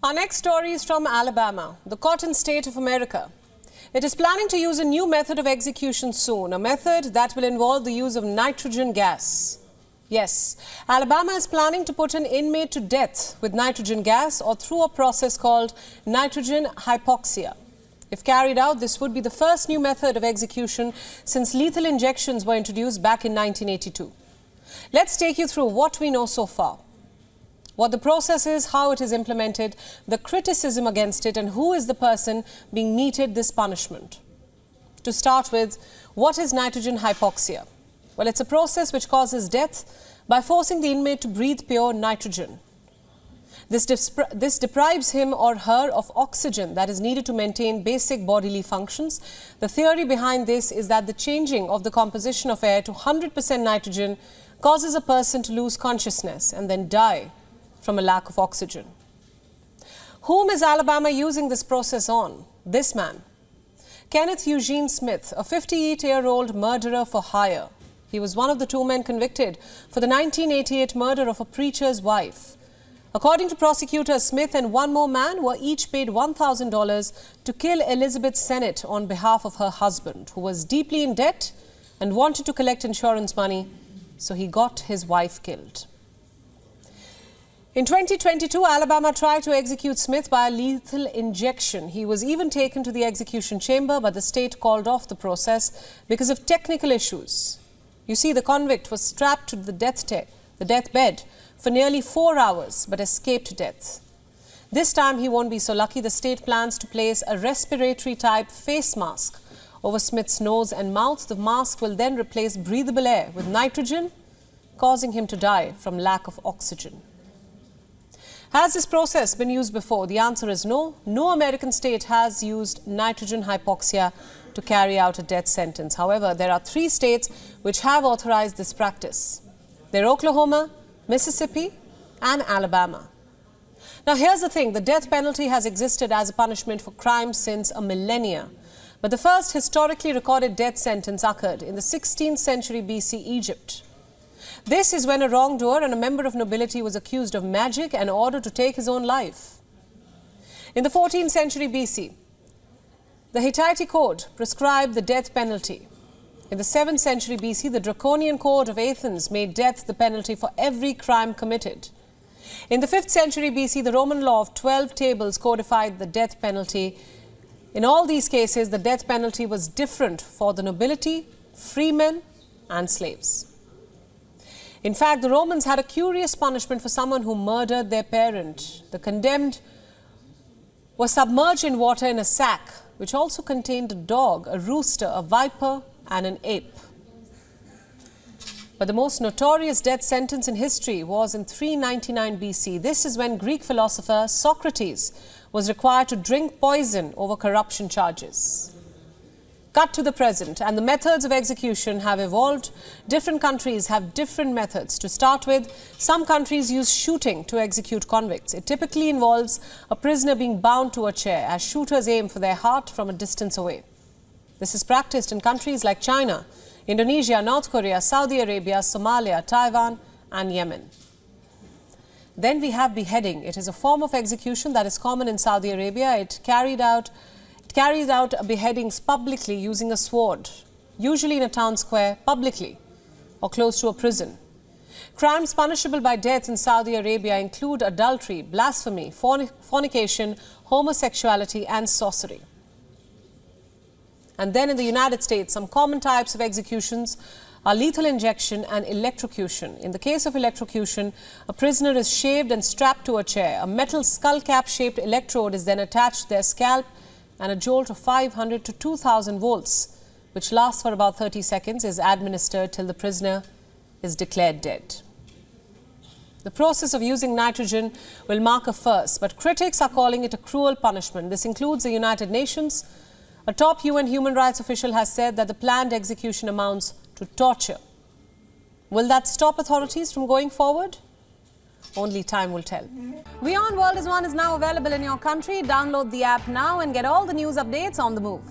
Our next story is from Alabama, the cotton state of America. It is planning to use a new method of execution soon, a method that will involve the use of nitrogen gas. Yes, Alabama is planning to put an inmate to death with nitrogen gas or through a process called nitrogen hypoxia. If carried out, this would be the first new method of execution since lethal injections were introduced back in 1982. Let's take you through what we know so far. What the process is, how it is implemented, the criticism against it, and who is the person being meted this punishment. To start with, what is nitrogen hypoxia? Well, it's a process which causes death by forcing the inmate to breathe pure nitrogen. This deprives him or her of oxygen that is needed to maintain basic bodily functions. The theory behind this is that the changing of the composition of air to 100% nitrogen causes a person to lose consciousness and then die from a lack of oxygen. Whom is Alabama using this process on? This man, Kenneth Eugene Smith, a 58-year-old murderer for hire. He was one of the two men convicted for the 1988 murder of a preacher's wife. According to prosecutors, Smith and one more man were each paid $1,000 to kill Elizabeth Sennett on behalf of her husband, who was deeply in debt and wanted to collect insurance money, so he got his wife killed. In 2022, Alabama tried to execute Smith by a lethal injection. He was even taken to the execution chamber, but the state called off the process because of technical issues. You see, the convict was strapped to the deathbed for nearly 4 hours, but escaped death. This time, he won't be so lucky. The state plans to place a respiratory-type face mask over Smith's nose and mouth. The mask will then replace breathable air with nitrogen, causing him to die from lack of oxygen. Has this process been used before? The answer is no. No American state has used nitrogen hypoxia to carry out a death sentence. However, there are 3 states which have authorized this practice. They're Oklahoma, Mississippi, and Alabama. Now, here's the thing. The death penalty has existed as a punishment for crimes since a millennia. But the first historically recorded death sentence occurred in the 16th century BC Egypt. This is when a wrongdoer and a member of nobility was accused of magic and ordered to take his own life. In the 14th century BC, the Hittite code prescribed the death penalty. In the 7th century BC, the draconian code of Athens made death the penalty for every crime committed. In the 5th century BC, the Roman law of 12 tables codified the death penalty. In all these cases, the death penalty was different for the nobility, freemen, and slaves. In fact, the Romans had a curious punishment for someone who murdered their parent. The condemned was submerged in water in a sack, which also contained a dog, a rooster, a viper, and an ape. But the most notorious death sentence in history was in 399 BC. This is when Greek philosopher Socrates was required to drink poison over corruption charges. Cut to the present, and the methods of execution have evolved. Different countries have different methods. To start with, some countries use shooting to execute convicts. It typically involves a prisoner being bound to a chair as shooters aim for their heart from a distance away. This is practiced in countries like China, Indonesia, North Korea, Saudi Arabia, Somalia, Taiwan, and Yemen. Then we have beheading. It is a form of execution that is common in Saudi Arabia. It carries out beheadings publicly using a sword, usually in a town square, publicly, or close to a prison. Crimes punishable by death in Saudi Arabia include adultery, blasphemy, fornication, homosexuality, and sorcery. And then in the United States, some common types of executions are lethal injection and electrocution. In the case of electrocution, a prisoner is shaved and strapped to a chair. A metal skull cap-shaped electrode is then attached to their scalp, and a jolt of 500 to 2,000 volts, which lasts for about 30 seconds, is administered till the prisoner is declared dead. The process of using nitrogen will mark a first, but critics are calling it a cruel punishment. This includes the United Nations. A top UN human rights official has said that the planned execution amounts to torture. Will that stop authorities from going forward? Only time will tell. WION World is now available in your country. Download the app now and get all the news updates on the move.